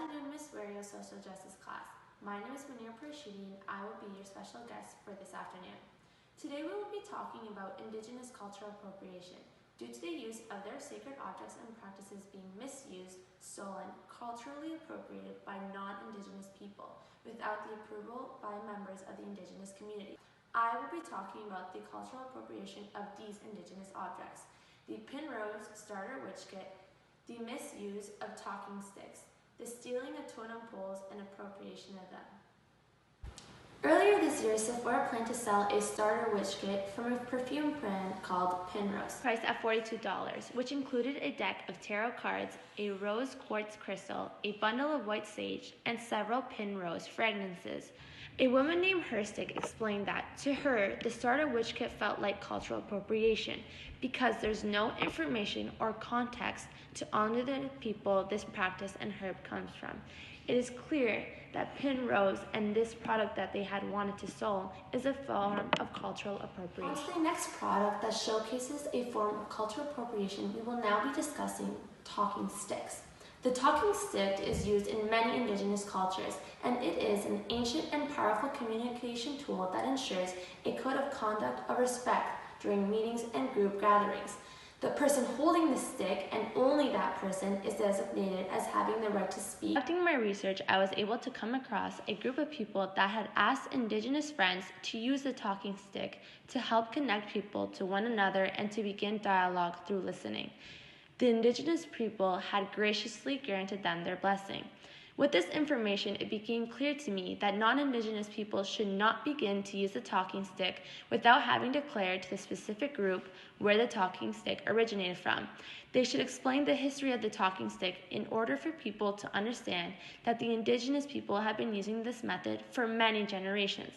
afternoon, Miss Wario's Social Justice class. My name is Munir and I will be your special guest for this afternoon. Today we will be talking about Indigenous cultural appropriation. Due to the use of their sacred objects and practices being misused, stolen, culturally appropriated by non-Indigenous people without the approval by members of the Indigenous community. I will be talking about the cultural appropriation of these Indigenous objects. The pin rose starter witch kit, the misuse of talking sticks, the stealing of totem poles and appropriation of them. Earlier this year, Sephora planned to sell a starter witch kit from a perfume brand called Pinrose, priced at $42, which included a deck of tarot cards, a rose quartz crystal, a bundle of white sage, and several Pinrose fragrances. A woman named Herstick explained that, to her, the starter witch kit felt like cultural appropriation because there's no information or context to honor the people this practice and herb comes from. It is clear that Pinrose and this product that they had wanted to sell is a form of cultural appropriation. On to the next product that showcases a form of cultural appropriation, we will now be discussing talking sticks. The talking stick is used in many Indigenous cultures, and it is an ancient and powerful communication tool that ensures a code of conduct of respect during meetings and group gatherings. The person holding the stick, and only that person, is designated as having the right to speak. Conducting my research, I was able to come across a group of people that had asked Indigenous friends to use the talking stick to help connect people to one another and to begin dialogue through listening. The Indigenous people had graciously granted them their blessing. With this information, it became clear to me that non-Indigenous people should not begin to use the talking stick without having declared to the specific group where the talking stick originated from. They should explain the history of the talking stick in order for people to understand that the Indigenous people have been using this method for many generations.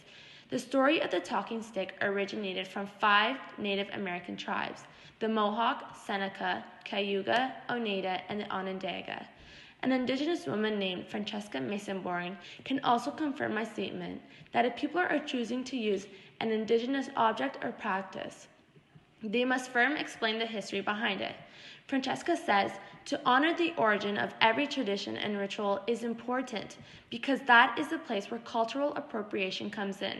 The story of the talking stick originated from 5 Native American tribes: the Mohawk, Seneca, Cayuga, Oneida, and the Onondaga. An Indigenous woman named Francesca Mason-Boring can also confirm my statement that if people are choosing to use an Indigenous object or practice, they must first explain the history behind it. Francesca says, to honor the origin of every tradition and ritual is important because that is the place where cultural appropriation comes in.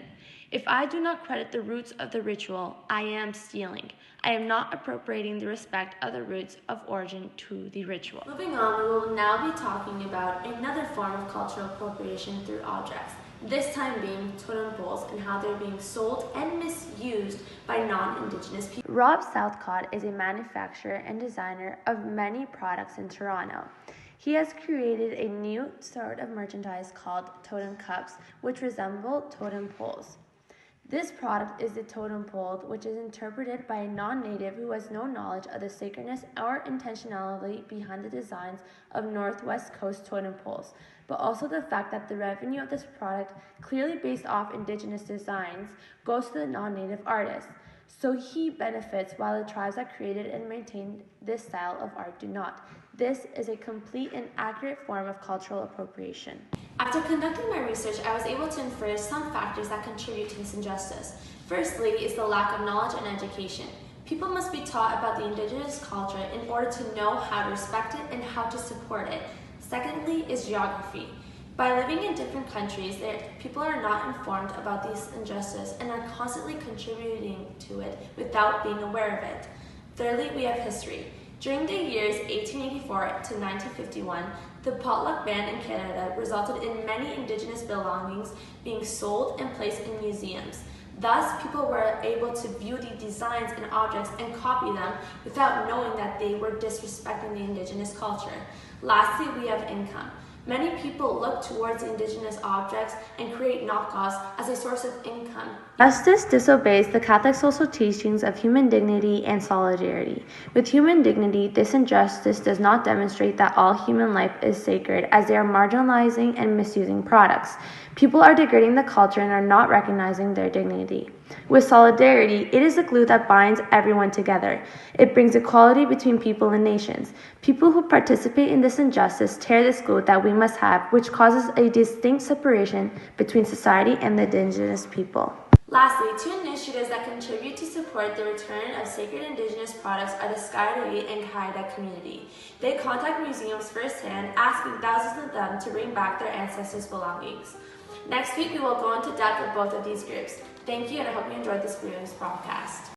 If I do not credit the roots of the ritual, I am stealing. I am not appropriating the respect of the roots of origin to the ritual. Moving on, we will now be talking about another form of cultural appropriation through objects, this time being totem poles and how they're being sold and misused by non-Indigenous people. Rob Southcott is a manufacturer and designer of many products in Toronto. He has created a new sort of merchandise called totem cups, which resemble totem poles. This product is the totem pole, which is interpreted by a non-native who has no knowledge of the sacredness or intentionality behind the designs of Northwest Coast totem poles, but also the fact that the revenue of this product, clearly based off Indigenous designs, goes to the non-native artists. So he benefits while the tribes that created and maintained this style of art do not. This is a complete and accurate form of cultural appropriation. After conducting my research, I was able to infer some factors that contribute to this injustice. Firstly is the lack of knowledge and education. People must be taught about the Indigenous culture in order to know how to respect it and how to support it. Secondly is geography. By living in different countries, people are not informed about this injustice and are constantly contributing to it without being aware of it. Thirdly, we have history. During the years 1884 to 1951, the potluck ban in Canada resulted in many Indigenous belongings being sold and placed in museums. Thus, people were able to view the designs and objects and copy them without knowing that they were disrespecting the Indigenous culture. Lastly, we have income. Many people look towards Indigenous objects and create knockoffs as a source of income. Justice disobeys the Catholic social teachings of human dignity and solidarity. With human dignity, this injustice does not demonstrate that all human life is sacred, as they are marginalizing and misusing products. People are degrading the culture and are not recognizing their dignity. With solidarity, it is the glue that binds everyone together. It brings equality between people and nations. People who participate in this injustice tear this glue that we must have, which causes a distinct separation between society and the Indigenous people. Lastly, two initiatives that contribute to support the return of sacred Indigenous products are the Skyday and Kaida community. They contact museums firsthand, asking thousands of them to bring back their ancestors' belongings. Next week, we will go into depth with both of these groups. Thank you, and I hope you enjoyed this broadcast.